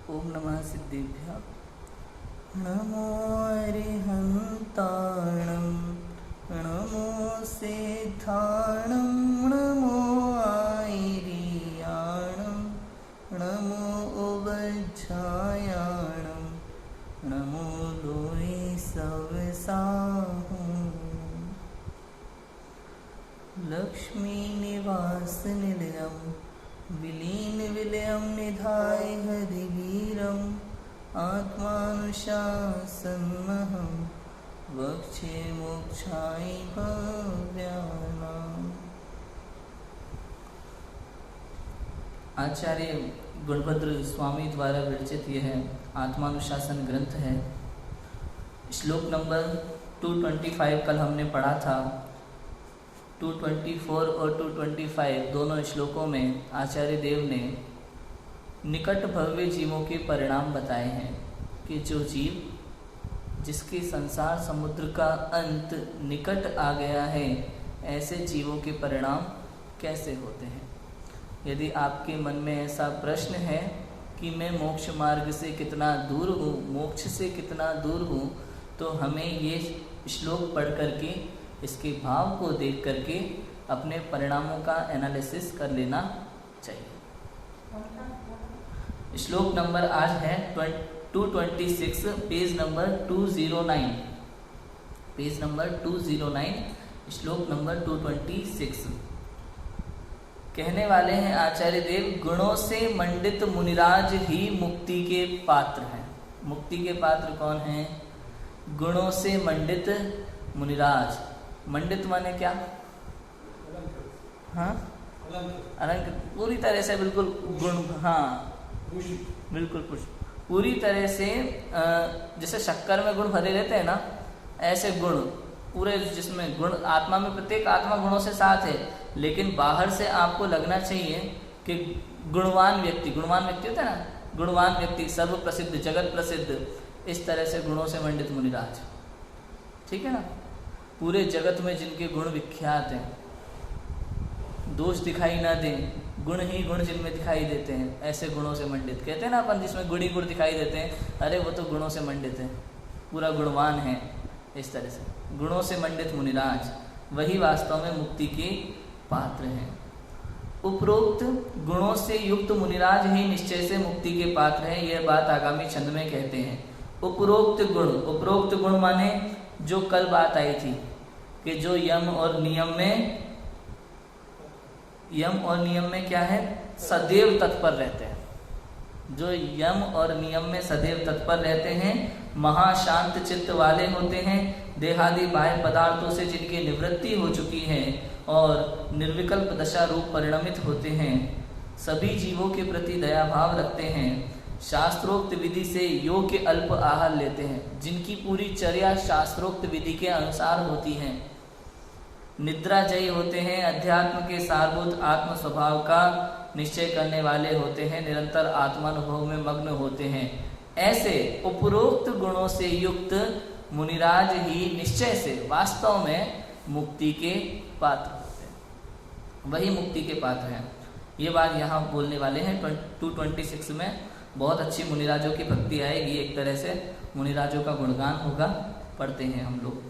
ओम नमः सिद्धेभ्यः। नमो अरिहन्ताणं नमो सिद्धाणं नमो आयर्याणं नमो उवज्झायाणं नमो लोये सवसाहं। लक्ष्मी निवास निलयं विलीन विलयं निधाय हरिवीरम् आत्मानुशासनमहं वक्षे मोक्षाय भव्यानाम्। आचार्य गुणभद्र स्वामी द्वारा विरचित यह आत्मानुशासन ग्रंथ है। श्लोक नंबर 225 कल हमने पढ़ा था। 224 और 225 दोनों श्लोकों में आचार्य देव ने निकट भव्य जीवों के परिणाम बताए हैं कि जो जीव जिसके संसार समुद्र का अंत निकट आ गया है, ऐसे जीवों के परिणाम कैसे होते हैं। यदि आपके मन में ऐसा प्रश्न है कि मैं मोक्ष मार्ग से कितना दूर हूँ, मोक्ष से कितना दूर हूँ, तो हमें ये श्लोक पढ़ करके इसके भाव को देख करके अपने परिणामों का एनालिसिस कर लेना चाहिए। श्लोक नंबर आज है 226, पेज नंबर 209, पेज नंबर 209, श्लोक नंबर 226। कहने वाले हैं आचार्य देव, गुणों से मंडित मुनिराज ही मुक्ति के पात्र हैं। मुक्ति के पात्र कौन हैं? गुणों से मंडित मुनिराज। मंडित माने क्या? हाँ, अलंकृत, पूरी तरह से बिल्कुल गुण, हाँ बिल्कुल पूरी तरह से जैसे शक्कर में गुण भरे रहते हैं ना, ऐसे गुण पूरे, जिसमें गुण आत्मा में, प्रत्येक आत्मा गुणों से साथ है, लेकिन बाहर से आपको लगना चाहिए कि गुणवान व्यक्ति होता है ना, गुणवान व्यक्ति, सर्व प्रसिद्ध, जगत प्रसिद्ध, इस तरह से गुणों से मंडित मुनिराज। ठीक है ना, पूरे जगत में जिनके गुण विख्यात हैं, दोष दिखाई ना दें, गुण ही गुण जिनमें दिखाई देते हैं, ऐसे गुणों से मंडित। कहते हैं ना अपन, जिसमें गुण ही गुण दिखाई देते हैं, अरे वो तो गुणों से मंडित है, पूरा गुणवान है। इस तरह से गुणों से मंडित मुनिराज वही वास्तव में मुक्ति के पात्र हैं। उपरोक्त गुणों से युक्त मुनिराज ही निश्चय से मुक्ति के पात्र है। यह बात आगामी छंद में कहते हैं। उपरोक्त गुण माने जो कल बात आई थी कि जो यम और नियम में क्या है, सदैव तत्पर रहते हैं। जो यम और नियम में सदैव तत्पर रहते हैं, महाशांत चित्त वाले होते हैं, देहादि बाह्य पदार्थों से जिनकी निवृत्ति हो चुकी है और निर्विकल्प दशा रूप परिणमित होते हैं, सभी जीवों के प्रति दया भाव रखते हैं, शास्त्रोक्त विधि से योग के अल्प आहार लेते हैं, जिनकी पूरी चर्या शास्त्रोक्त विधि के अनुसार होती है, निद्राजयी होते हैं, अध्यात्म के सारभूत आत्म स्वभाव का निश्चय करने वाले होते हैं, निरंतर आत्मानुभव में मग्न होते हैं। ऐसे उपरोक्त गुणों से युक्त मुनिराज ही निश्चय से वास्तव में मुक्ति के पात्र होते हैं, वही मुक्ति के पात्र हैं। ये बात यहाँ बोलने वाले हैं 226 में। बहुत अच्छी मुनिराजों की भक्ति आएगी, एक तरह से मुनिराजों का गुणगान होगा, पढ़ते हैं हम लोग।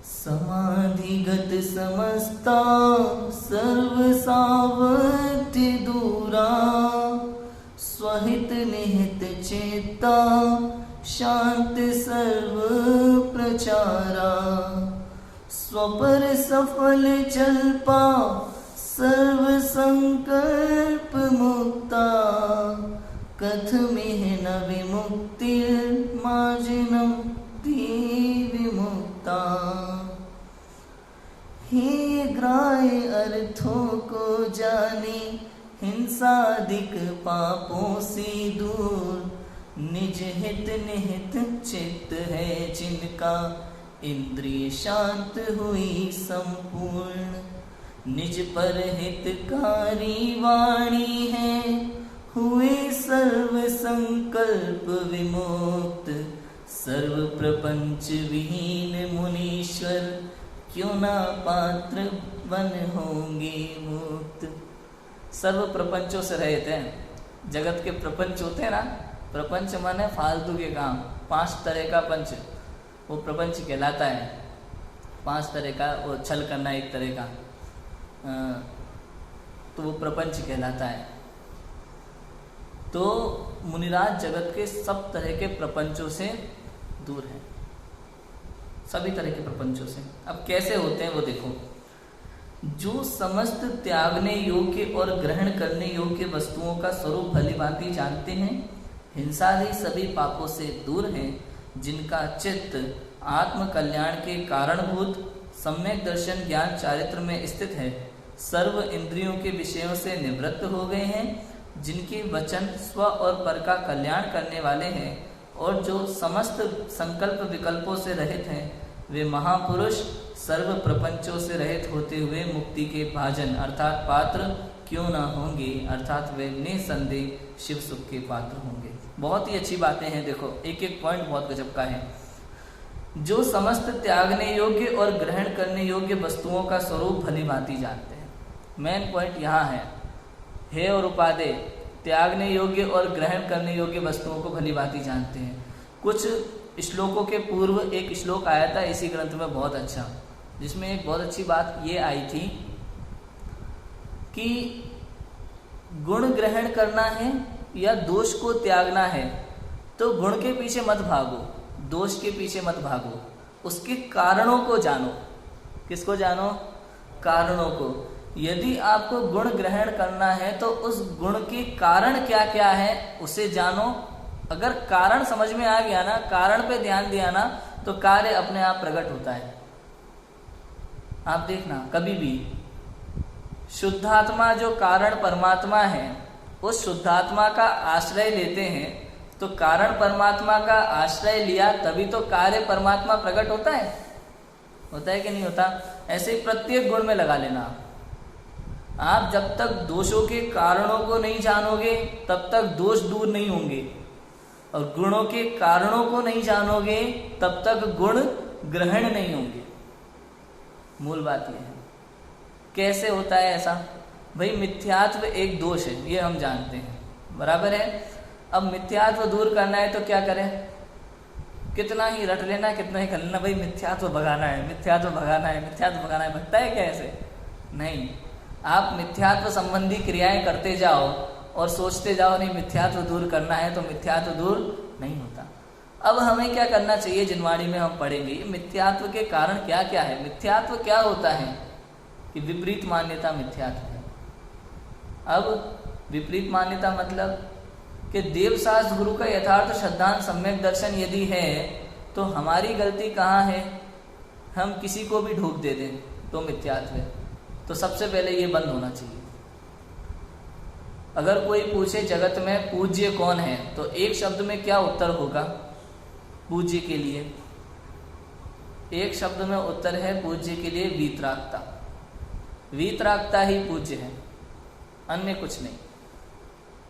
समाधिगत समस्ता सर्व सावध्य दूरा, स्वहित निहित चेता शांत सर्व प्रचारा, स्वपर सफल जल्पा सर्व संकल्प मुक्ता, कथमिह न विमुक्तिर्मार्जनं विमुक्ता। हे ग्राह्य अर्थों को जाने, हिंसादिक पापों से दूर, निज हित निहित चित्त है जिनका, इंद्रिय शांत हुई संपूर्ण, निज पर हितकारी वाणी है, हुए सर्व संकल्प विमुक्त, सर्व प्रपंच विहीन मुनीश्वर, क्यों ना पात्र बन होंगे मुक्त। सर्व प्रपंचों से रहित हैं, जगत के प्रपंच होते हैं ना, प्रपंच माने फालतू के काम, 5 तरह का पंच, वो प्रपंच कहलाता है। 5 तरह का, वो छल करना एक तरह का, तो वो प्रपंच कहलाता है। तो मुनिराज जगत के सब तरह के प्रपंचों से दूर है, सभी तरह के प्रपंचों से। अब कैसे होते हैं वो देखो। जो समस्त त्यागने योग्य और ग्रहण करने योग्य वस्तुओं का स्वरूप भलीभांति जानते हैं, हिंसादि सभी पापों से दूर हैं, जिनका चित्त आत्म कल्याण के कारणभूत सम्यक दर्शन ज्ञान चारित्र में स्थित है, सर्व इंद्रियों के विषयों से निवृत्त हो गए हैं, जिनके वचन स्व और पर का कल्याण करने वाले हैं, और जो समस्त संकल्प विकल्पों से रहित हैं, वे महापुरुष सर्व प्रपंचों से रहित होते हुए मुक्ति के भाजन अर्थात पात्र क्यों न होंगे, अर्थात वे निसंदेह शिव सुख के पात्र होंगे। बहुत ही अच्छी बातें हैं, देखो एक एक पॉइंट बहुत गजब का है। जो समस्त त्यागने योग्य और ग्रहण करने योग्य वस्तुओं का स्वरूप भलीभांति जानते हैं। मेन पॉइंट यहाँ है और उपादेय त्यागने योग्य और ग्रहण करने योग्य वस्तुओं को भलीभांति जानते हैं। कुछ श्लोकों के पूर्व एक श्लोक आया था इसी ग्रंथ में बहुत अच्छा, जिसमें एक बहुत अच्छी बात ये आई थी कि गुण ग्रहण करना है या दोष को त्यागना है, तो गुण के पीछे मत भागो, दोष के पीछे मत भागो, उसके कारणों को जानो। किसको जानो? कारणों को। यदि आपको गुण ग्रहण करना है तो उस गुण के कारण क्या क्या है उसे जानो। अगर कारण समझ में आ गया ना, कारण पे ध्यान दिया ना, तो कार्य अपने आप प्रकट होता है। आप देखना कभी भी शुद्धात्मा जो कारण परमात्मा है, उस शुद्धात्मा का आश्रय लेते हैं, तो कारण परमात्मा का आश्रय लिया तभी तो कार्य परमात्मा प्रकट होता है कि नहीं होता? ऐसे ही प्रत्येक गुण में लगा लेना। आप जब तक दोषों के कारणों को नहीं जानोगे तब तक दोष दूर नहीं होंगे, और गुणों के कारणों को नहीं जानोगे तब तक गुण ग्रहण नहीं होंगे। मूल बात यह है। कैसे होता है ऐसा? भाई मिथ्यात्व एक दोष है, ये हम जानते हैं, बराबर है। अब मिथ्यात्व दूर करना है तो क्या करें? कितना ही रट लेना, कितना ही कर लेना, भाई मिथ्यात्व भगाना है, मिथ्यात्व भगाना है, मिथ्यात्व भगाना है। भगता है क्या ऐसे? नहीं। आप मिथ्यात्व संबंधी क्रियाएं करते जाओ और सोचते जाओ नहीं मिथ्यात्व दूर करना है, तो मिथ्यात्व दूर नहीं होता। अब हमें क्या करना चाहिए, जिनवाणी में हम पढ़ेंगे मिथ्यात्व के कारण क्या क्या है। मिथ्यात्व क्या होता है कि विपरीत मान्यता मिथ्यात्व है। अब विपरीत मान्यता मतलब कि देवशास्त्र गुरु का यथार्थ श्रद्धांत सम्यक दर्शन यदि है, तो हमारी गलती कहाँ है? हम किसी को भी ढोक दे दें तो मिथ्यात्व है। तो सबसे पहले ये बंद होना चाहिए। अगर कोई पूछे जगत में पूज्य कौन है, तो एक शब्द में क्या उत्तर होगा पूज्य के लिए? एक शब्द में उत्तर है पूज्य के लिए वीतरागता। वीतरागता ही पूज्य है, अन्य कुछ नहीं।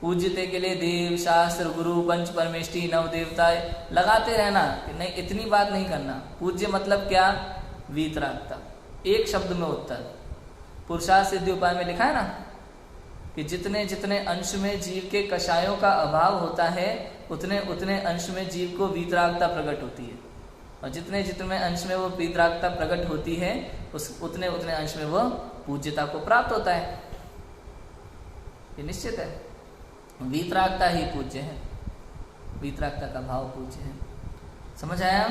पूज्यते के लिए देव, शास्त्र, गुरु, पंच परमेष्टि, नव देवता लगाते रहना, नहीं इतनी बात नहीं करना। पूज्य मतलब क्या? वीतरागता। एक शब्द में उत्तर। पुरुषार्थ सिद्धि उपाय में लिखा है ना कि जितने जितने अंश में जीव के कषायों का अभाव होता है, उतने उतने अंश में जीव को वीतरागता प्रकट होती है, और जितने जितने अंश में वो वीतरागता प्रकट होती है, उस उतने उतने अंश में वो पूज्यता को प्राप्त होता है। ये निश्चित है। वीतरागता ही पूज्य है, वीतरागता का भाव पूज्य है। समझ आया?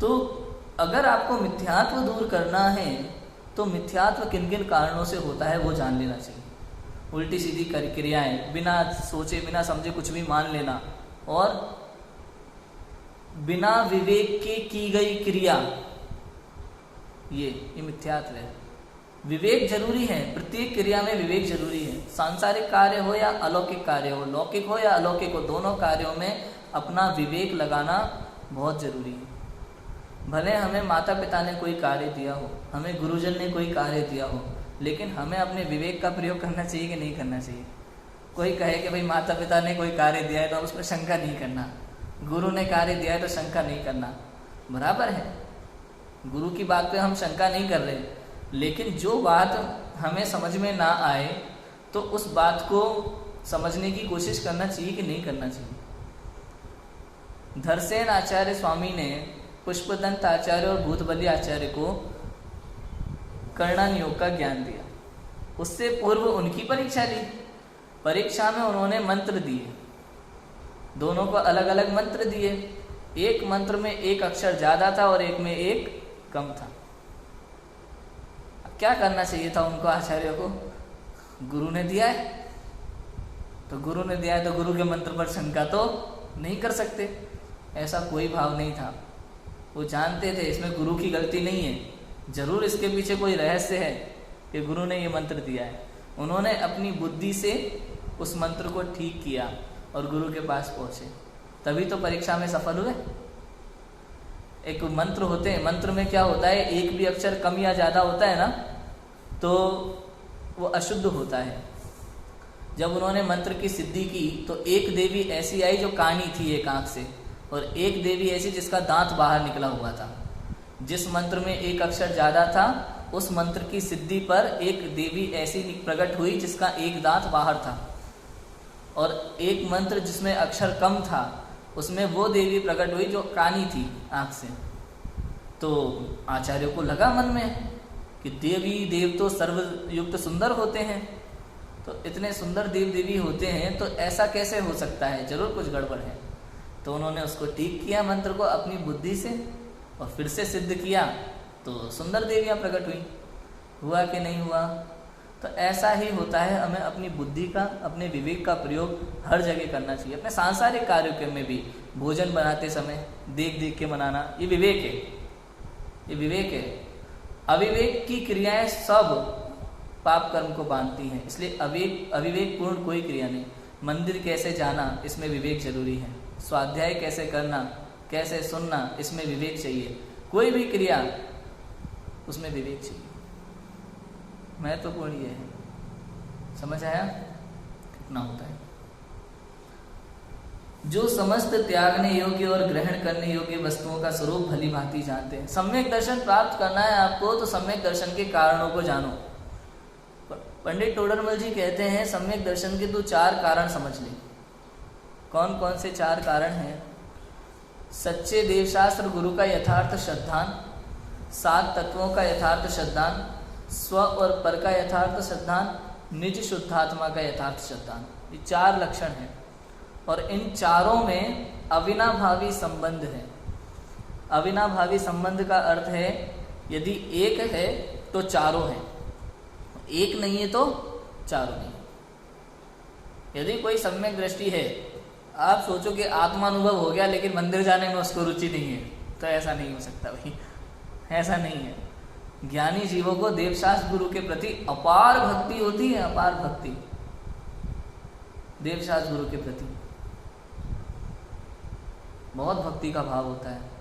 तो अगर आपको मिथ्यात्व दूर करना है तो मिथ्यात्व किन किन कारणों से होता है वो जान लेना चाहिए। उल्टी सीधी क्रियाएं, बिना सोचे बिना समझे कुछ भी मान लेना, और बिना विवेक के की गई क्रिया, ये मिथ्यात्व है। विवेक जरूरी है, प्रत्येक क्रिया में विवेक जरूरी है। सांसारिक कार्य हो या अलौकिक कार्य हो, लौकिक हो या अलौकिक हो, दोनों कार्यों में अपना विवेक लगाना बहुत जरूरी है। भले हमें माता पिता ने कोई कार्य दिया हो, हमें गुरुजन ने कोई कार्य दिया हो, लेकिन हमें अपने विवेक का प्रयोग करना चाहिए कि नहीं करना चाहिए? कोई कहे कि भाई माता पिता ने कोई कार्य दिया है तो उस पर शंका नहीं करना, गुरु ने कार्य दिया है तो शंका नहीं करना, बराबर है। गुरु की बात पे हम शंका नहीं कर रहे, लेकिन जो बात हमें समझ में ना आए तो उस बात को समझने की कोशिश करना चाहिए कि नहीं करना चाहिए। धरसेन आचार्य स्वामी ने पुष्पदंत आचार्य और भूतबली आचार्य को कर्णन योग का ज्ञान दिया। उससे पूर्व उनकी परीक्षा ली। परीक्षा में उन्होंने मंत्र दिए, दोनों को अलग अलग मंत्र दिए। एक मंत्र में एक अक्षर ज्यादा था और एक में एक कम था। क्या करना चाहिए था उनको, आचार्य को? गुरु ने दिया है तो गुरु ने दिया है तो गुरु के मंत्र पर शंका तो नहीं कर सकते। ऐसा कोई भाव नहीं था। वो जानते थे इसमें गुरु की गलती नहीं है, जरूर इसके पीछे कोई रहस्य है कि गुरु ने ये मंत्र दिया है। उन्होंने अपनी बुद्धि से उस मंत्र को ठीक किया और गुरु के पास पहुंचे, तभी तो परीक्षा में सफल हुए। एक मंत्र होते हैं, मंत्र में क्या होता है, एक भी अक्षर कम या ज्यादा होता है ना तो वो अशुद्ध होता है। जब उन्होंने मंत्र की सिद्धि की तो एक देवी ऐसी आई जो कानी थी एक आंख से, और एक देवी ऐसी जिसका दांत बाहर निकला हुआ था। जिस मंत्र में एक अक्षर ज्यादा था उस मंत्र की सिद्धि पर एक देवी ऐसी प्रकट हुई जिसका एक दांत बाहर था, और एक मंत्र जिसमें अक्षर कम था उसमें वो देवी प्रकट हुई जो कानी थी आंख से। तो आचार्यों को लगा मन में कि देवी देव तो सर्वयुक्त सुंदर होते हैं, तो इतने सुंदर देव देवी होते हैं तो ऐसा कैसे हो सकता है, जरूर कुछ गड़बड़ है। तो उन्होंने उसको ठीक किया मंत्र को अपनी बुद्धि से, और फिर से सिद्ध किया तो सुंदर देवियां प्रकट हुई। हुआ कि नहीं हुआ? तो ऐसा ही होता है, हमें अपनी बुद्धि का, अपने विवेक का प्रयोग हर जगह करना चाहिए। अपने सांसारिक कार्यों में भी, भोजन बनाते समय देख देख के बनाना, ये विवेक है, ये विवेक है। अविवेक की क्रियाएं सब पाप कर्म को बांधती हैं, इसलिए अविवेक पूर्ण कोई क्रिया नहीं। मंदिर कैसे जाना, इसमें विवेक जरूरी है। स्वाध्याय कैसे करना, कैसे सुनना, इसमें विवेक चाहिए। कोई भी क्रिया उसमें विवेक चाहिए, महत्वपूर्ण ये है। समझ आया कितना होता है? जो समस्त त्यागने योग्य और ग्रहण करने योग्य वस्तुओं का स्वरूप भली भांति जानते हैं। सम्यक दर्शन प्राप्त करना है आपको तो सम्यक दर्शन के कारणों को जानो। पंडित टोडरमल जी कहते हैं सम्यक दर्शन के तो 4 कारण समझ ले। कौन कौन से 4 कारण हैं? सच्चे देवशास्त्र गुरु का यथार्थ श्रद्धान, 7 तत्वों का यथार्थ श्रद्धान, स्व और पर का यथार्थ श्रद्धान, निज शुद्धात्मा का यथार्थ श्रद्धान। ये 4 लक्षण हैं और इन चारों में अविनाभावी संबंध है। अविनाभावी संबंध का अर्थ है यदि एक है तो चारों हैं, एक नहीं है तो चारों नहीं। यदि कोई सम्यक दृष्टि है, आप सोचो कि आत्मानुभव हो गया लेकिन मंदिर जाने में उसको रुचि नहीं है, तो ऐसा नहीं हो सकता भाई, ऐसा नहीं है। ज्ञानी जीवों को देवशास्त्र गुरु के प्रति अपार भक्ति होती है, अपार भक्ति देवशास्त्र गुरु के प्रति बहुत भक्ति का भाव होता है।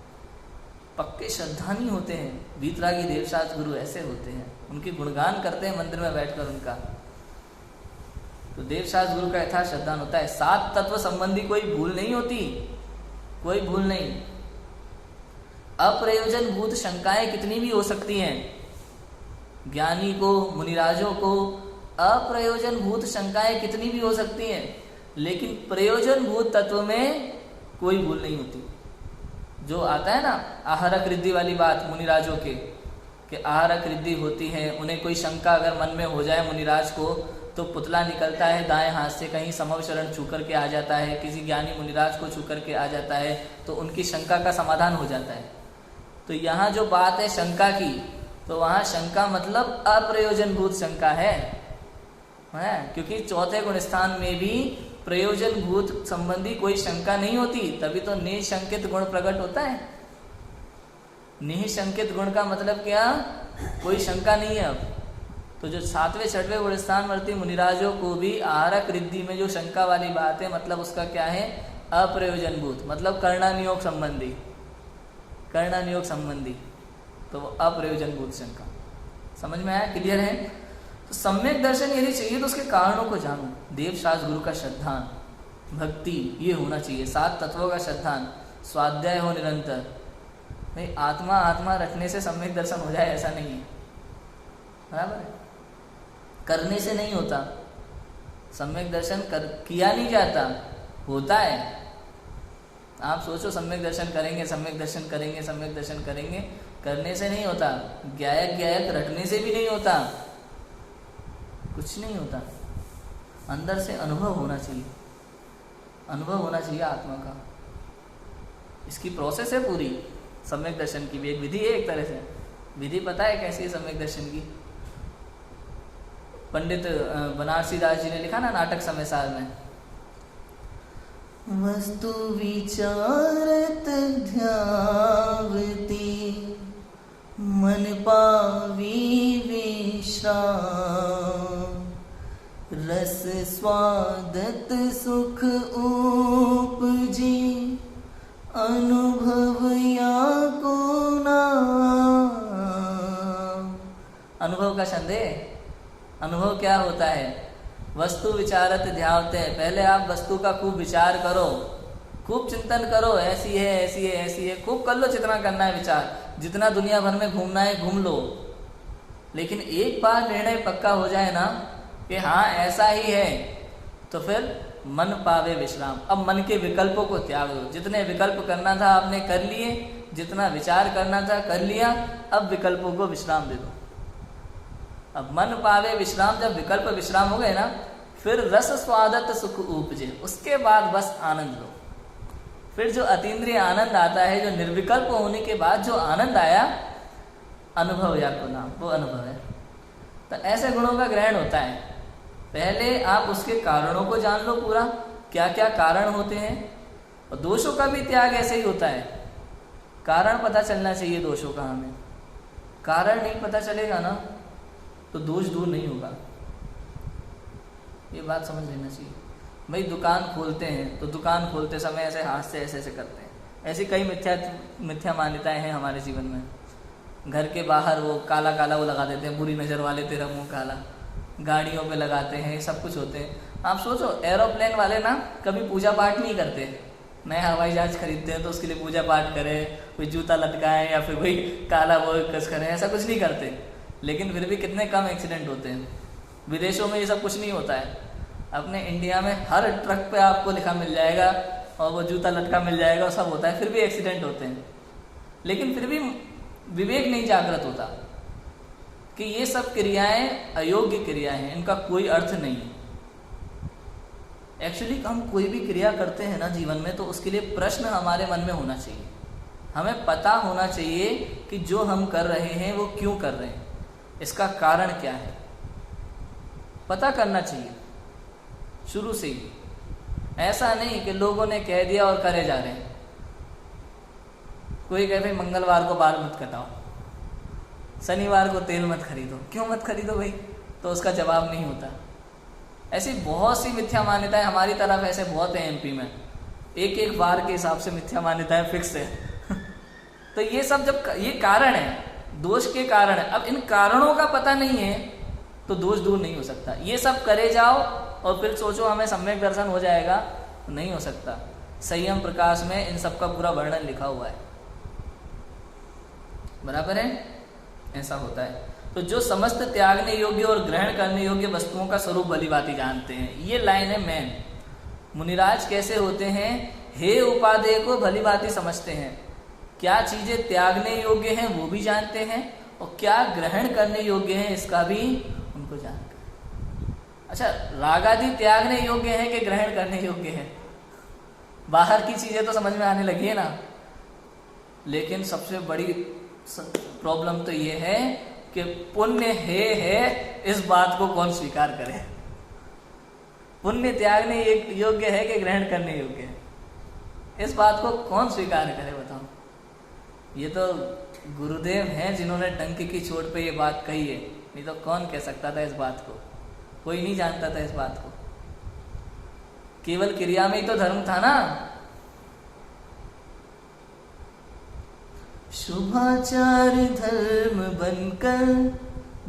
पक्के श्रद्धानी होते हैं। वीतरागी देवशास्त्र गुरु ऐसे होते हैं, उनके गुणगान करते हैं मंदिर में बैठकर उनका। तो देवशास्त्र गुरु का यथार्थ श्रद्धान होता है। 7 तत्व संबंधी कोई भूल नहीं होती, कोई भूल नहीं। अप्रयोजन भूत शंकाएं कितनी भी हो सकती हैं, ज्ञानी को, मुनिराजों को अप्रयोजन भूत शंकाएं कितनी भी हो सकती हैं, लेकिन प्रयोजन भूत तत्व में कोई भूल नहीं होती। जो आता है ना आहारक रिद्धि वाली बात मुनिराजों के, कि आहारक रिद्धि होती है, उन्हें कोई शंका अगर मन में हो जाए मुनिराज को तो पुतला निकलता है दाएं हाथ से, कहीं समव शरण छू करके आ जाता है, किसी ज्ञानी मुनिराज को छू करके आ जाता है, तो उनकी शंका का समाधान हो जाता है। तो यहाँ जो बात है शंका की, तो वहाँ शंका मतलब अप्रयोजन भूत शंका है, क्योंकि चौथे गुण स्थान में भी प्रयोजन भूत संबंधी कोई शंका नहीं होती, तभी तो निशंकित गुण प्रकट होता है। निशंकित गुण का मतलब क्या? कोई शंका नहीं है। अब तो जो 7वें 6वें गुण स्थान वर्ती मुनिराजों को भी आहारक रिद्धि में जो शंका वाली बात है, मतलब उसका क्या है? अप्रयोजन भूत, मतलब कर्णानियोग संबंधी, कर्णानियोग संबंधी, तो वो अप्रयोजन भूत शंका। समझ में आया? क्लियर है? तो सम्यक दर्शन यदि चाहिए तो उसके कारणों को जानो। देवशास्त्र गुरु का श्रद्धान, भक्ति, ये होना चाहिए। 7 तत्वों का श्रद्धान, स्वाध्याय हो निरंतर। नहीं, आत्मा आत्मा रखने से सम्यक दर्शन हो जाए ऐसा नहीं है, बराबर है? करने से नहीं होता। सम्यक दर्शन किया नहीं जाता, होता है। आप सोचो सम्यक दर्शन करेंगे, सम्यक दर्शन करेंगे, सम्यक दर्शन करेंगे, करने से नहीं होता, ज्ञायक ज्ञायक रटने से भी नहीं होता, कुछ नहीं होता। अंदर से अनुभव होना चाहिए, अनुभव होना चाहिए आत्मा का। इसकी प्रोसेस है पूरी, सम्यक दर्शन की भी एक विधि है, एक तरह से विधि पता है कैसी है सम्यक दर्शन की? पंडित बनारसी दास जी ने लिखा ना नाटक समय सार में, वस्तु विचारत ध्यावती मन पावी विश्राम, रस स्वादत सुख उपजी अनुभव या को नाम। अनुभव का संदेह, अनुभव क्या होता है? वस्तु विचारत ध्यावते, पहले आप वस्तु का खूब विचार करो, खूब चिंतन करो, ऐसी है ऐसी है ऐसी है, खूब कर लो जितना करना है विचार, जितना दुनिया भर में घूमना है घूम लो। लेकिन एक बार निर्णय पक्का हो जाए ना कि हाँ ऐसा ही है, तो फिर मन पावे विश्राम। अब मन के विकल्पों को त्याग दो, जितने विकल्प करना था आपने कर लिए, जितना विचार करना था कर लिया, अब विकल्पों को विश्राम दे दो। अब मन पावे विश्राम, जब विकल्प विश्राम हो गए ना, फिर रस स्वादत सुख उपजे, उसके बाद बस आनंद लो। फिर जो अतीन्द्रिय आनंद आता है, जो निर्विकल्प होने के बाद जो आनंद आया, अनुभव या को नाम, वो अनुभव है। तो ऐसे गुणों का ग्रहण होता है। पहले आप उसके कारणों को जान लो पूरा, क्या क्या कारण होते हैं, और दोषों का भी त्याग ऐसे ही होता है। कारण पता चलना चाहिए दोषों का हमें, कारण नहीं पता चलेगा ना तो दोष दूर नहीं होगा, ये बात समझ लेना चाहिए। भाई दुकान खोलते हैं तो दुकान खोलते समय ऐसे हाथ से ऐसे ऐसे करते हैं, ऐसी कई मिथ्या मान्यताएं हैं हमारे जीवन में। घर के बाहर वो काला काला वो लगा देते हैं, बुरी नज़र वाले तेरा मुंह काला, गाड़ियों पे लगाते हैं, सब कुछ होते हैं। आप सोचो एरोप्लेन वाले ना कभी पूजा पाठ नहीं करते, नए हवाई जहाज खरीदते हैं तो उसके लिए पूजा पाठ करें, कोई जूता लटकाएं या फिर कोई काला वो कस करें, ऐसा कुछ नहीं करते। लेकिन फिर भी कितने कम एक्सीडेंट होते हैं। विदेशों में ये सब कुछ नहीं होता है। अपने इंडिया में हर ट्रक पे आपको लिखा मिल जाएगा और वो जूता लटका मिल जाएगा, सब होता है, फिर भी एक्सीडेंट होते हैं। लेकिन फिर भी विवेक नहीं जागृत होता कि ये सब क्रियाएं अयोग्य क्रियाएं हैं, इनका कोई अर्थ नहीं है। एक्चुअली हम कोई भी क्रिया करते हैं ना जीवन में, तो उसके लिए प्रश्न हमारे मन में होना चाहिए। हमें पता होना चाहिए कि जो हम कर रहे हैं वो क्यों कर रहे हैं, इसका कारण क्या है, पता करना चाहिए शुरू से ही। ऐसा नहीं कि लोगों ने कह दिया और करे जा रहे हैं। कोई कहे भाई मंगलवार को बाल मत कटाओ, शनिवार को तेल मत खरीदो, क्यों मत खरीदो भाई, तो उसका जवाब नहीं होता। ऐसी बहुत सी मिथ्या मान्यताएं हमारी तरफ ऐसे बहुत है एमपी में, एक एक बार के हिसाब से मिथ्या मान्यताएं फिक्स है। तो ये सब जब ये कारण है, दोष के कारण है। अब इन कारणों का पता नहीं है तो दोष दूर नहीं हो सकता। ये सब करे जाओ और फिर सोचो हमें सम्यक दर्शन हो जाएगा, तो नहीं हो सकता। संयम प्रकाश में इन सब का पूरा वर्णन लिखा हुआ है, बराबर है, ऐसा होता है। तो जो समस्त त्यागने योग्य और ग्रहण करने योग्य वस्तुओं का स्वरूप भलीभांति जानते हैं, ये लाइन है मेन। मुनिराज कैसे होते हैं? हे उपादेय को भलीभांति समझते हैं, क्या चीजें त्यागने योग्य हैं वो भी जानते हैं, और क्या ग्रहण करने योग्य हैं इसका भी उनको जानते हैं। अच्छा, राग आदि त्यागने योग्य है कि ग्रहण करने योग्य है? बाहर की चीजें तो समझ में आने लगी है ना, लेकिन सबसे बड़ी प्रॉब्लम तो ये है कि पुण्य है इस बात को कौन स्वीकार करे। पुण्य त्यागने योग्य है कि ग्रहण करने योग्य है, इस बात को कौन स्वीकार करे बताओ। ये तो गुरुदेव हैं जिन्होंने डंक की चोट पे ये बात कही है, नहीं तो कौन कह सकता था इस बात को, कोई नहीं जानता था इस बात को। केवल क्रिया में ही तो धर्म था ना। शुभाचार धर्म बनकर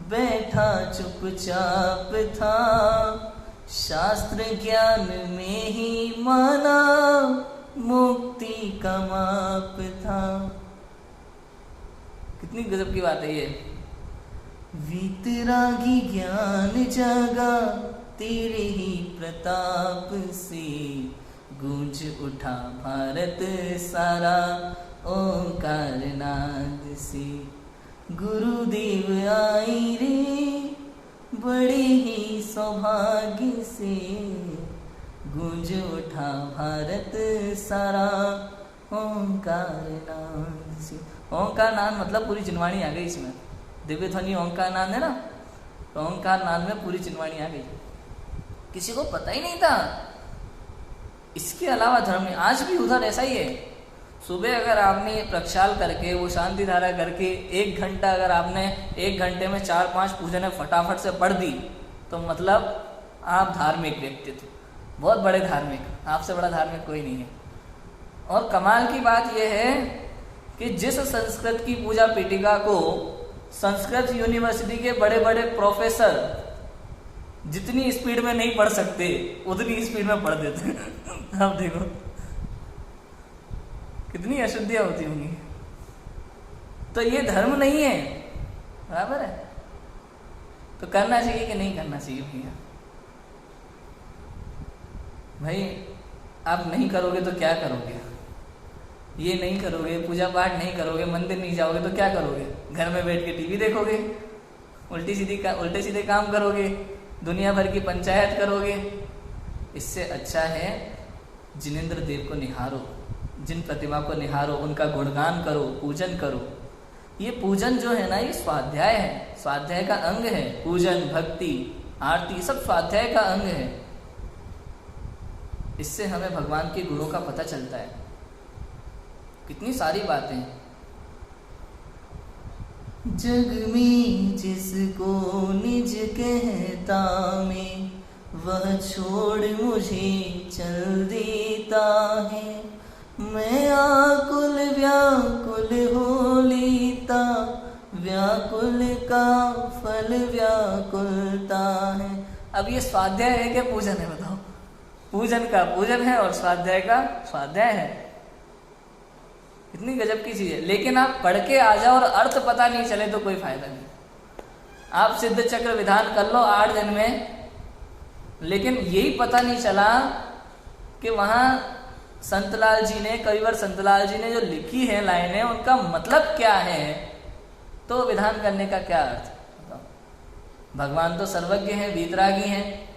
बैठा चुपचाप था, शास्त्र ज्ञान में ही माना मुक्ति का माप था। कितनी गजब की बात है ये। वीतरागी ज्ञान जागा तेरे ही प्रताप से गूंज उठा भारत सारा ओंकार नाद से। गुरुदेव आई रे बड़े ही सौभाग्य से गूंज उठा भारत सारा ओंकार नाद से। ओंकार नाद मतलब पूरी चिनवाणी आ गई इसमें। दिव्य ध्वनि ओंकार नाद है ना, तो ओंकार नाद में पूरी चिनवाणी आ गई। किसी को पता ही नहीं था। इसके अलावा धर्म में आज भी उधर ऐसा ही है। सुबह अगर आपने प्रक्षाल करके वो शांति धारा करके 1 घंटा अगर आपने 1 घंटे में 4-5 पूजन फटाफट से पढ़ दी तो मतलब आप धार्मिक व्यक्तित्व, बहुत बड़े धार्मिक, आपसे बड़ा धार्मिक कोई नहीं है। और कमाल की बात यह है कि जिस संस्कृत की पूजा पीठिका को संस्कृत यूनिवर्सिटी के बड़े बड़े प्रोफेसर जितनी स्पीड में नहीं पढ़ सकते उतनी स्पीड में पढ़ देते हैं। आप देखो कितनी अशुद्धियां होती होंगी। तो ये धर्म नहीं है, बराबर है। तो करना चाहिए कि नहीं करना चाहिए भैया? भाई आप नहीं करोगे तो क्या करोगे? ये नहीं करोगे, पूजा पाठ नहीं करोगे, मंदिर नहीं जाओगे तो क्या करोगे? घर में बैठ के टीवी देखोगे, उल्टे सीधे काम करोगे, दुनिया भर की पंचायत करोगे। इससे अच्छा है जिनेंद्र देव को निहारो, जिन प्रतिमा को निहारो, उनका गुणगान करो, पूजन करो। ये पूजन जो है ना, ये स्वाध्याय है, स्वाध्याय का अंग है। पूजन, भक्ति, आरती सब स्वाध्याय का अंग है। इससे हमें भगवान के गुणों का पता चलता है। कितनी सारी बातें। जग में जिसको निज कहता मैं, वह छोड़ मुझे चल देता है। मैं आकुल व्याकुल हो लेता, व्याकुल का फल व्याकुलता है। अब ये स्वाध्याय है क्या पूजन है? बताओ। पूजन का पूजन है और स्वाध्याय का स्वाध्याय है। इतनी गजब की चीज है। लेकिन आप पढ़ के आ जाओ और अर्थ पता नहीं चले तो कोई फायदा नहीं। आप सिद्ध चक्र विधान कर लो 8 दिन में, लेकिन यही पता नहीं चला कि वहां संतलाल जी ने, कविवर संतलाल जी ने जो लिखी है लाइनें, उनका मतलब क्या है, तो विधान करने का क्या अर्थ? भगवान तो सर्वज्ञ हैं, वीतरागी हैं,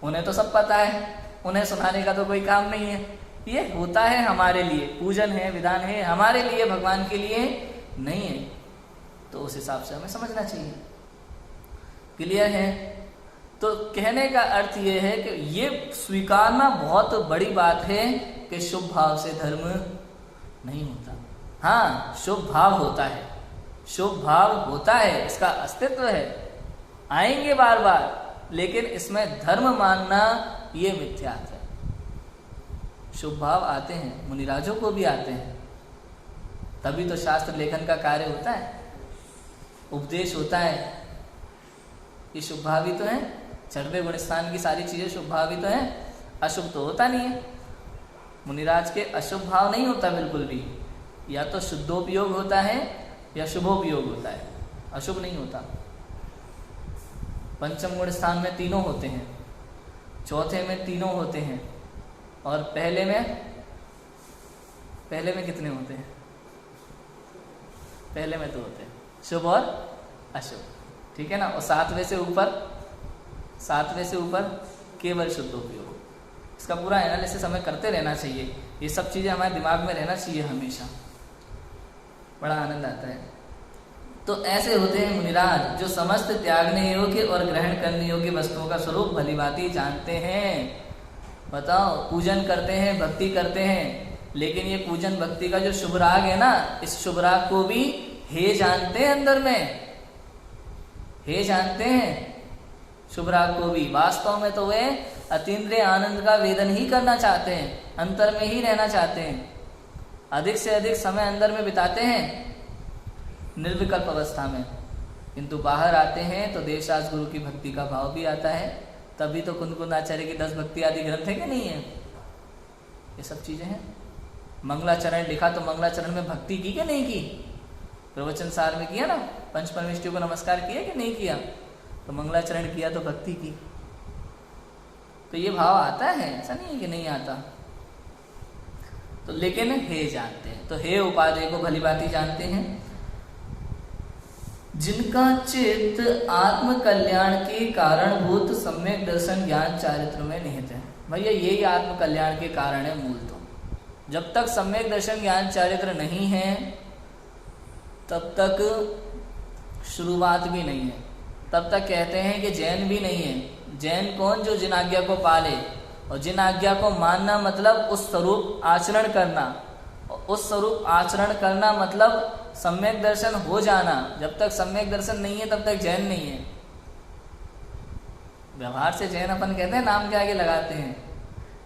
उन्हें तो सब पता है, उन्हें सुनाने का तो कोई काम नहीं है। ये होता है हमारे लिए, पूजन है, विधान है, हमारे लिए, भगवान के लिए नहीं है। तो उस हिसाब से हमें समझना चाहिए। क्लियर है? तो कहने का अर्थ ये है कि ये स्वीकारना बहुत बड़ी बात है कि शुभ भाव से धर्म नहीं होता। हाँ, शुभ भाव होता है, शुभ भाव होता है, इसका अस्तित्व है, आएंगे बार बार, लेकिन इसमें धर्म मानना ये मिथ्यात्व है। शुभ भाव आते हैं, मुनिराजों को भी आते हैं, तभी तो शास्त्र लेखन का कार्य होता है, उपदेश होता है। ये शुभ भाव ही तो है। छठवें गुणस्थान की सारी चीजें शुभ भाव ही तो है, अशुभ तो होता नहीं है। मुनिराज के अशुभ भाव नहीं होता बिल्कुल भी, या तो शुद्धोपयोग होता है या शुभोपयोग होता है, अशुभ नहीं होता। पंचम गुण स्थान में तीनों होते हैं, चौथे में तीनों होते हैं, और पहले में कितने होते हैं? पहले में 2 होते हैं, शुभ और अशुभ, ठीक है ना। और 7वें से ऊपर केवल शुद्धोपयोग। इसका पूरा एनालिसिस हमें करते रहना चाहिए। ये सब चीजें हमारे दिमाग में रहना चाहिए हमेशा, बड़ा आनंद आता है। तो ऐसे होते हैं मुनिराज जो समस्त त्यागने योग्य और ग्रहण करने योग्य वस्तुओं का स्वरूप भलीभांति जानते हैं। बताओ, पूजन करते हैं, भक्ति करते हैं, लेकिन ये पूजन भक्ति का जो शुभ राग है ना, इस शुभ राग को भी हे जानते हैं, अंदर में हे जानते हैं शुभ राग को भी। वास्तव में तो वे अतीन्द्रिय आनंद का वेदन ही करना चाहते हैं, अंतर में ही रहना चाहते हैं, अधिक से अधिक समय अंदर में बिताते हैं निर्विकल्प अवस्था में। किंतु बाहर आते हैं तो देवशास्त्र गुरु की भक्ति का भाव भी आता है। तभी तो कुंद आचार्य की 10 भक्ति आदि ग्रंथ है कि नहीं है? ये सब चीजें हैं। मंगलाचरण लिखा तो मंगलाचरण में भक्ति की कि नहीं की? प्रवचन सार में किया ना, पंच परमेष्टियों को नमस्कार किया कि नहीं किया? तो मंगलाचरण किया तो भक्ति की। तो ये भाव आता है, ऐसा नहीं है कि नहीं आता। तो लेकिन हे जानते हैं, तो हे उपादेय को भली भांति जानते हैं। जिनका चित्त आत्म कल्याण के कारणभूत सम्यक दर्शन ज्ञान चारित्र में निहित है। भैया यही आत्म कल्याण के कारण है मूल। तो जब तक सम्यक दर्शन ज्ञान चारित्र नहीं है तब तक शुरुआत भी नहीं है, तब तक कहते हैं कि जैन भी नहीं है। जैन कौन? जो जिन आज्ञा को पाले, और जिन आज्ञा को मानना मतलब उस स्वरूप आचरण करना, उस स्वरूप आचरण करना मतलब सम्यक दर्शन हो जाना। जब तक सम्यक दर्शन नहीं है तब तक जैन नहीं है। व्यवहार से जैन अपन कहते हैं, नाम के आगे लगाते हैं,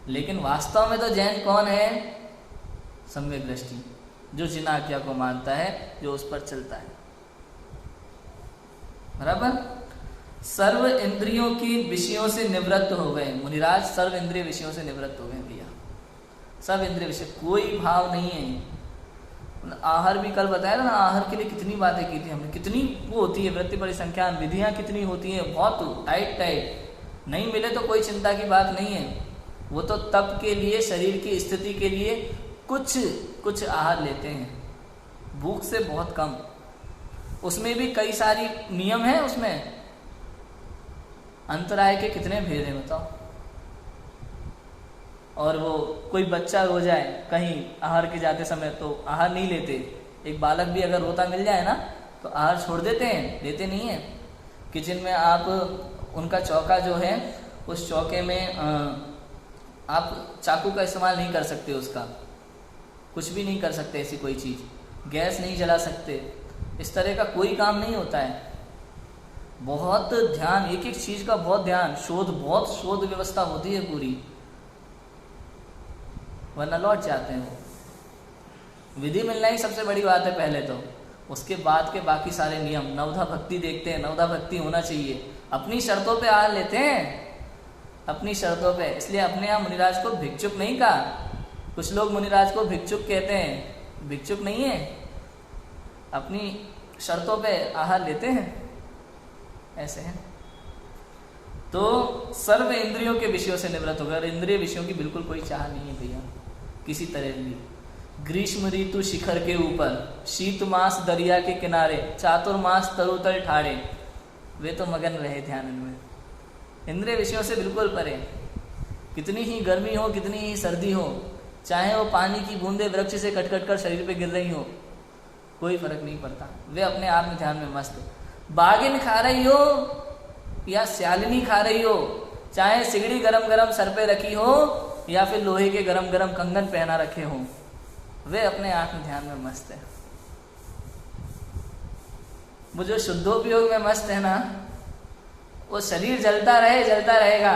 लेकिन वास्तव में तो जैन कौन है? सम्यक दृष्टि, जो जिन आज्ञा को मानता है, जो उस पर चलता है। बराबर। सर्व इंद्रियों के विषयों से निवृत्त हो गए मुनिराज, सर्व इंद्रिय विषयों से निवृत्त हो गए भैया। सब इंद्रिय विषय, कोई भाव नहीं है। आहार भी कल बताया था ना, आहार के लिए कितनी बातें की थी हमने, कितनी वो होती है वृत्ति परिसंख्यान, विधियां कितनी होती हैं, बहुत टाइट टाइट। नहीं मिले तो कोई चिंता की बात नहीं है, वो तो तप के लिए, शरीर की स्थिति के लिए कुछ आहार लेते हैं, भूख से बहुत कम। उसमें भी कई सारी नियम है, उसमें अंतराय के कितने भेद हैं बताओ। और वो कोई बच्चा रो जाए कहीं आहार के जाते समय तो आहार नहीं लेते। एक बालक भी अगर रोता मिल जाए ना तो आहार छोड़ देते हैं, लेते नहीं है। किचन में आप उनका चौका जो है, उस चौके में आप चाकू का इस्तेमाल नहीं कर सकते, उसका कुछ भी नहीं कर सकते, ऐसी कोई चीज़, गैस नहीं जला सकते, इस तरह का कोई काम नहीं होता है। बहुत ध्यान, एक एक चीज़ का बहुत ध्यान, बहुत शोध व्यवस्था होती है पूरी, वरना लौट जाते हैं वो। विधि मिलना ही सबसे बड़ी बात है पहले तो, उसके बाद के बाकी सारे नियम। नवधा भक्ति देखते हैं, नवधा भक्ति होना चाहिए। अपनी शर्तों पे आहार लेते हैं, अपनी शर्तों पे। इसलिए अपने यहाँ मुनिराज को भिक्षुक नहीं कहा। कुछ लोग मुनिराज को भिक्षुक कहते हैं, भिक्षुक नहीं है, अपनी शर्तों पे आहार लेते हैं, ऐसे हैं। तो सर्व इंद्रियों के विषयों से निवृत्त होगा, और इंद्रिय विषयों की बिल्कुल कोई चाह नहीं है भैया किसी तरह भी। ग्रीष्म ऋतु शिखर के ऊपर, शीत मास दरिया के किनारे, चातुर्मास तरुतल ठाड़े, वे तो मगन रहे ध्यान में। इंद्रिय विषयों से बिल्कुल परे। कितनी ही गर्मी हो, कितनी ही सर्दी हो, चाहे वो पानी की बूंदे वृक्ष से कट कर शरीर पे गिर रही हो, कोई फर्क नहीं पड़ता, वे अपने आत्म ध्यान में मस्त। बागिन खा रही हो या स्यालिनी खा रही हो, चाहे सिगड़ी गरम गरम सर पे रखी हो या फिर लोहे के गरम गरम कंगन पहना रखे हो, वे अपने आत्म ध्यान में मस्त है। वो जो शुद्धोपयोग में मस्त है ना, वो शरीर जलता रहेगा,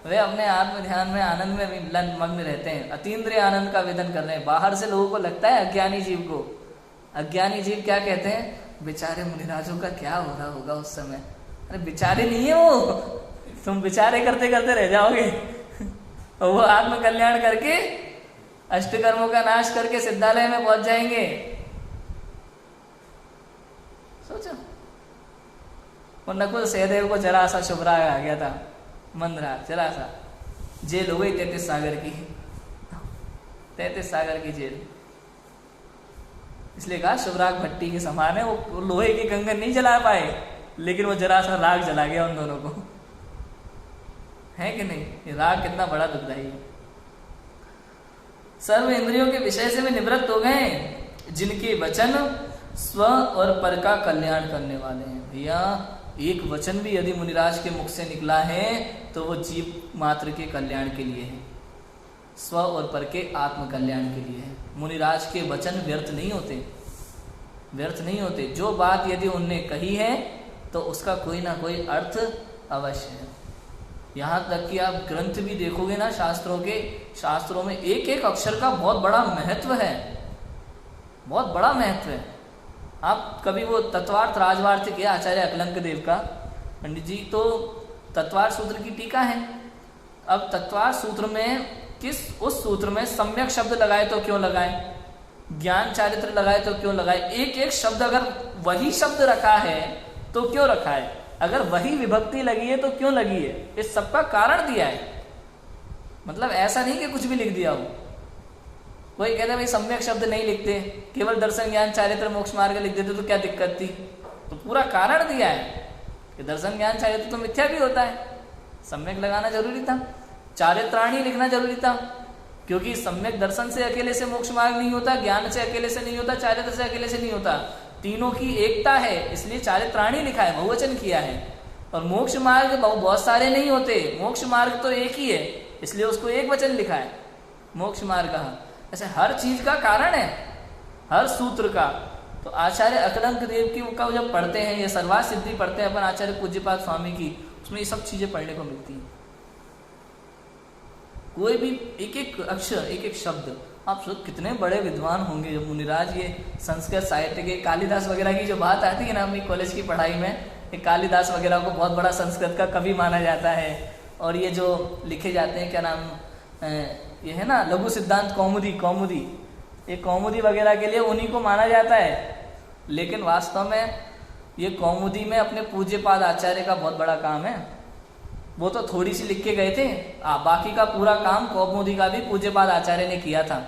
वे अपने आत्म ध्यान में आनंद में मग्न रहते हैं, अतीन्द्रिय आनंद का वेदन कर रहे हैं। बाहर से लोगों को लगता है, अज्ञानी जीव को, अज्ञानी जीव क्या कहते हैं, बेचारे मुनिराजों का क्या हो रहा होगा उस समय। अरे बेचारे नहीं है वो, तुम बेचारे करते करते रह जाओगे और वो आत्म कल्याण करके, अष्टकर्मों का नाश करके सिद्धालय में पहुंच जाएंगे। सोचो, वो नकुल सहदेव को जरा सा शुभराग आ गया था, मंदराग, जरा सा जेल हो गई 33 सागर की, 33 सागर की जेल। इसलिए कहा शुभराग भट्टी के समान है। वो लोहे की कंगन नहीं जला पाए, लेकिन वो जरा सा राग जला गया उन दोनों को, है कि नहीं। ये राग कितना बड़ा दुखदाई है। सर्व इंद्रियों के विषय से वे निवृत्त हो गए, जिनके वचन स्व और पर का कल्याण करने वाले हैं। भैया एक वचन भी यदि मुनिराज के मुख से निकला है तो वो जीव मात्र के कल्याण के लिए है, स्व और पर के आत्म कल्याण के लिए है। मुनिराज के वचन व्यर्थ नहीं होते, व्यर्थ नहीं होते। जो बात यदि उनने कही है तो उसका कोई ना कोई अर्थ अवश्य है। यहाँ तक कि आप ग्रंथ भी देखोगे ना, शास्त्रों में एक एक अक्षर का बहुत बड़ा महत्व है, बहुत बड़ा महत्व है। आप कभी वो तत्वार्थ राजवार्थ किया आचार्य अकलंक देव का, पंडित जी, तो तत्वार्थ सूत्र की टीका है। अब तत्वार्थ सूत्र में उस सूत्र में सम्यक शब्द लगाए तो क्यों लगाए, ज्ञान चारित्र लगाए तो क्यों लगाए, एक एक शब्द अगर वही शब्द रखा है तो क्यों रखा है, अगर वही विभक्ति लगी है तो क्यों लगी है, इस सब का कारण दिया है। मतलब ऐसा नहीं कि कुछ भी लिख दिया हो। कोई कहते भाई सम्यक शब्द नहीं लिखते, केवल दर्शन ज्ञान चारित्र मोक्ष मार्ग लिख देते तो क्या दिक्कत थी। तो पूरा कारण दिया है कि दर्शन ज्ञान चारित्र तो मिथ्या भी होता है, सम्यक लगाना जरूरी था। चारित्राणी लिखना जरूरी था, क्योंकि सम्यक दर्शन से अकेले से मोक्ष मार्ग नहीं होता, ज्ञान से अकेले से नहीं होता, चारित्र से अकेले से नहीं होता, तीनों की एकता है, इसलिए चारित्राणी लिखा है, बहुवचन किया है। और मोक्ष मार्ग बहुत सारे नहीं होते, मोक्ष मार्ग तो एक ही है, इसलिए उसको एक वचन लिखा है, मोक्ष मार्ग का। ऐसे हर चीज का कारण है, हर सूत्र का। तो आचार्य अकलंक देव की का जब पढ़ते हैं, ये सर्वात सिद्धि पढ़ते हैं अपन आचार्य पूज्यपाद स्वामी की, उसमें ये सब चीजें पढ़ने को मिलती हैं। कोई भी एक एक अक्षर, एक एक शब्द, आप सोच कितने बड़े विद्वान होंगे जब मुनिराज ये संस्कृत साहित्य के, कालिदास वगैरह की जो बात आती है ना अपनी कॉलेज की पढ़ाई में, कालिदास वगैरह को बहुत बड़ा संस्कृत का कवि माना जाता है। और ये जो लिखे जाते हैं, क्या नाम ये है ना, लघु सिद्धांत कौमुदी, ये कौमुदी वगैरह के लिए उन्हीं को माना जाता है। लेकिन वास्तव में ये कौमुदी में अपने पूज्यपाद आचार्य का बहुत बड़ा काम है। वो तो थोड़ी सी लिख के गए थे, बाकी का पूरा काम कौमुदी का भी पूज्यपाद आचार्य ने किया था,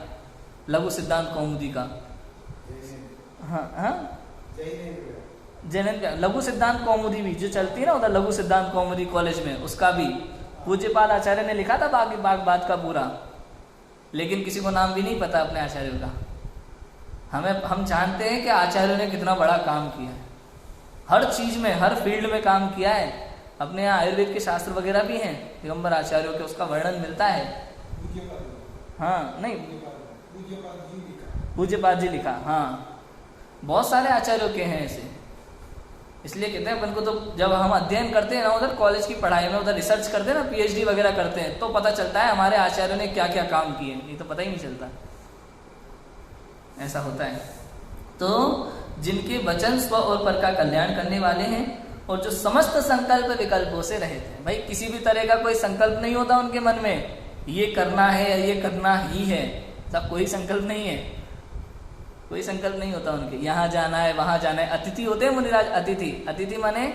लघु सिद्धांत कौमुदी का। हाँ, जैन लघु सिद्धांत कौमुदी भी जो चलती है ना उधर, लघु सिद्धांत कौमुदी कॉलेज में, उसका भी पूज्यपाद आचार्य ने लिखा था बाकी बात का पूरा। लेकिन किसी को नाम भी नहीं पता अपने आचार्यों का। हम जानते हैं कि आचार्यों ने कितना बड़ा काम किया है, हर चीज में, हर फील्ड में काम किया है। अपने यहाँ आयुर्वेद के शास्त्र वगैरह भी हैं दिगंबर आचार्यों के, उसका वर्णन मिलता है। हाँ, नहीं, पूज्यपाद जी लिखा, हाँ, बहुत सारे आचार्यों के हैं ऐसे। इसलिए कहते हैं अपन को, तो जब हम अध्ययन करते हैं ना उधर कॉलेज की पढ़ाई में, उधर रिसर्च करते हैं ना, पीएचडी वगैरह करते हैं, तो पता चलता है हमारे आचार्यों ने क्या क्या काम किए, नहीं तो पता ही नहीं चलता। ऐसा होता है। तो जिनके वचन स्व और पर का कल्याण करने वाले हैं, और जो समस्त संकल्प विकल्पों से रहित है। भाई किसी भी तरह का कोई संकल्प नहीं होता उनके मन में, ये करना है या ये करना ही है, सब कोई संकल्प नहीं है, कोई संकल्प नहीं होता उनके, यहाँ जाना है वहां जाना है। अतिथि होते हैं मुनिराज, अतिथि माने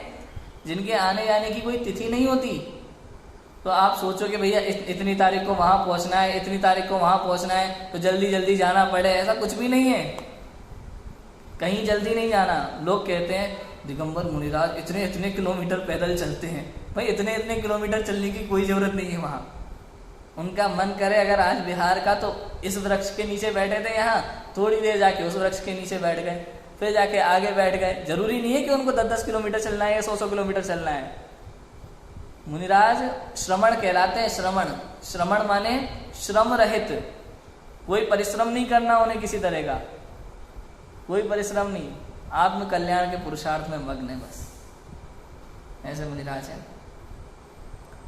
जिनके आने जाने की कोई तिथि नहीं होती। तो आप सोचो कि भैया इतनी तारीख को वहां पहुंचना है, इतनी तारीख को वहां पहुंचना है, तो जल्दी जल्दी जाना पड़े, ऐसा कुछ भी नहीं है, कहीं जल्दी नहीं जाना। लोग कहते हैं दिगंबर मुनिराज इतने इतने किलोमीटर पैदल चलते हैं। भाई इतने इतने किलोमीटर चलने की कोई जरूरत नहीं है वहां। उनका मन करे अगर आज बिहार का, तो इस वृक्ष के नीचे बैठे थे यहाँ, थोड़ी देर जाके उस वृक्ष के नीचे बैठ गए, फिर जाके आगे बैठ गए। जरूरी नहीं है कि उनको 10-10 किलोमीटर चलना है या 100-100 किलोमीटर चलना है। मुनिराज श्रमण कहलाते हैं। श्रमण माने श्रम रहित, कोई परिश्रम नहीं करना उन्हें किसी तरह का, कोई परिश्रम नहीं, आत्म कल्याण के पुरुषार्थ में मग्न है बस, ऐसे मुनिराज है।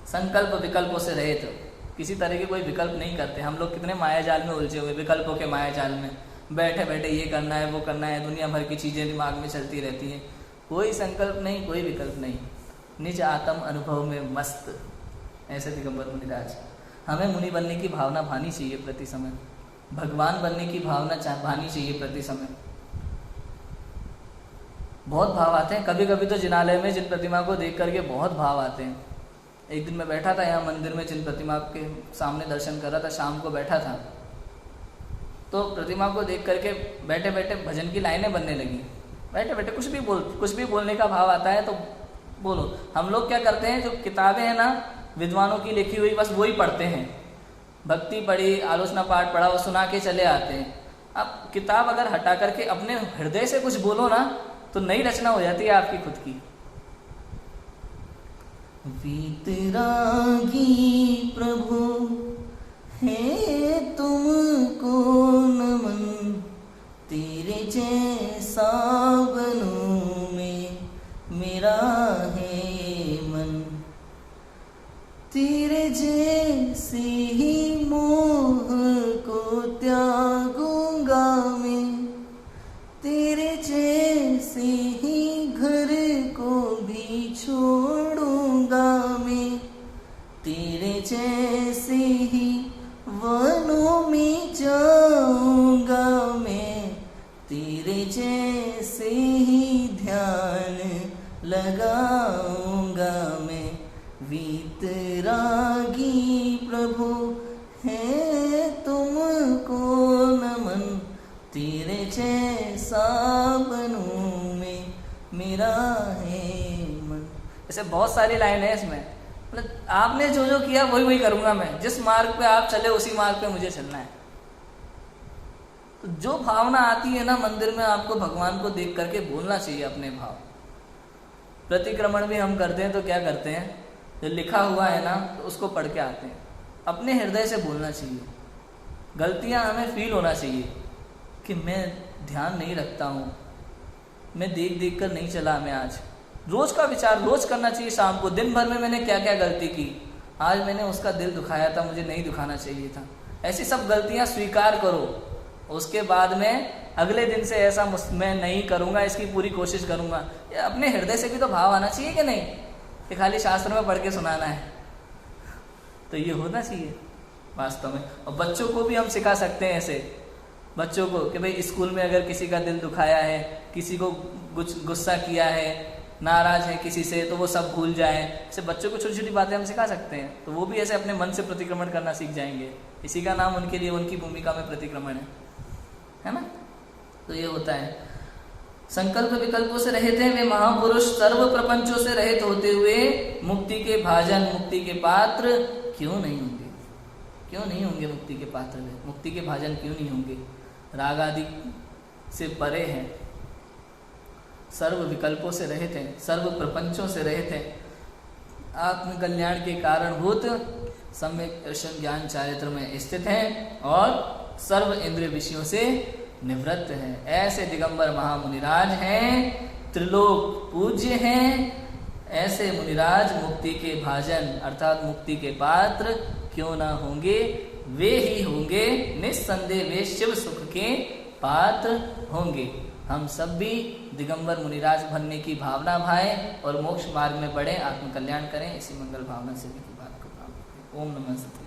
संकल्प विकल्पों से रहित, किसी तरह के कोई विकल्प नहीं करते। हम लोग कितने माया जाल में उलझे हुए, विकल्पों के माया जाल में बैठे बैठे ये करना है वो करना है, दुनिया भर की चीजें दिमाग में चलती रहती हैं, कोई संकल्प नहीं, कोई विकल्प नहीं, निज आत्म अनुभव में मस्त, ऐसे दिगंबर मुनिराज। हमें मुनि बनने की भावना भानी चाहिए प्रति समय, भगवान बनने की भावना भानी चाहिए प्रति समय। बहुत भाव आते हैं, कभी कभी तो जिनालय में जिन प्रतिमा को देख करके बहुत भाव आते हैं। एक दिन मैं बैठा था यहाँ मंदिर में, जिन प्रतिमा के सामने दर्शन कर रहा था, शाम को बैठा था, तो प्रतिमा को देख करके बैठे बैठे भजन की लाइनें बनने लगी। बैठे बैठे कुछ भी बोलने का भाव आता है तो बोलो। हम लोग क्या करते हैं, जो किताबें हैं ना विद्वानों की लिखी हुई, बस वही पढ़ते हैं, भक्ति पढ़ी, आलोचना पाठ पढ़ा, वो सुना के चले आते हैं। अब किताब अगर हटा करके अपने हृदय से कुछ बोलो ना, तो नई रचना हो जाती है आपकी खुद की। वीतरागी प्रभु है तुमको नमन, तेरे जैसा बनूं में मेरा है मन, तेरे जैसे ही मोह को त्यागूंगा मैं, तेरे जैसे ही घर को भी छोड़ूंगा मैं, तेरे जैसे ही वनों में जाऊंगा मैं, तेरे जैसे ही ध्यान लगाऊंगा मैं। वीतरागी प्रभु राहें मन। ऐसे बहुत सारी लाइन है इसमें, मतलब आपने जो जो किया वही वही करूंगा मैं, जिस मार्ग पे आप चले उसी मार्ग पे मुझे चलना है। तो जो भावना आती है ना मंदिर में, आपको भगवान को देख करके बोलना चाहिए अपने भाव। प्रतिक्रमण भी हम करते हैं तो क्या करते हैं, जो लिखा हुआ है ना तो उसको पढ़ के आते हैं, अपने हृदय से बोलना चाहिए। गलतियां हमें फील होना चाहिए कि मैं ध्यान नहीं रखता हूँ, मैं देख देख कर नहीं चला, मैं आज रोज का विचार रोज करना चाहिए। शाम को दिन भर में मैंने क्या क्या गलती की, आज मैंने उसका दिल दुखाया था, मुझे नहीं दुखाना चाहिए था। ऐसी सब गलतियां स्वीकार करो, उसके बाद में अगले दिन से ऐसा मैं नहीं करूंगा, इसकी पूरी कोशिश करूंगा। ये अपने हृदय से भी तो भाव आना चाहिए कि नहीं, कि खाली शास्त्र में पढ़ के सुनाना है। तो ये होना चाहिए वास्तव में। और बच्चों को भी हम सिखा सकते हैं ऐसे, बच्चों को कि भाई स्कूल में अगर किसी का दिल दुखाया है, किसी को कुछ गुस्सा किया है, नाराज है किसी से, तो वो सब भूल जाए। ऐसे बच्चों को छोटी छोटी बातें हम सिखा सकते हैं, तो वो भी ऐसे अपने मन से प्रतिक्रमण करना सीख जाएंगे। इसी का नाम उनके लिए उनकी भूमिका में प्रतिक्रमण है ना। तो ये होता है, संकल्प विकल्पों से रहित हैं वे महापुरुष, सर्व प्रपंचों से रहित होते हुए मुक्ति के भाजन, मुक्ति के पात्र क्यों नहीं होंगे? क्यों नहीं होंगे मुक्ति के पात्र वे? मुक्ति के भाजन क्यों नहीं होंगे? राग आदि से परे हैं, सर्व विकल्पों से रहित हैं, सर्व प्रपंचों से रहित हैं, आत्मकल्याण के कारणभूत सम्यक दर्शन ज्ञान चारित्र में स्थित हैं और सर्व इंद्रिय विषयों से निवृत्त हैं। ऐसे दिगंबर महामुनिराज हैं, त्रिलोक पूज्य हैं। ऐसे मुनिराज मुक्ति के भाजन अर्थात मुक्ति के पात्र क्यों ना होंगे? वे ही होंगे, निस्संदेह वे शिव सुख के पात्र होंगे। हम सब भी दिगंबर मुनिराज बनने की भावना भाएं और मोक्ष मार्ग में बढ़े, आत्मकल्याण करें। इसी मंगल भावना से भी की बात को प्राप्त करें। ओम नमः शिवाय।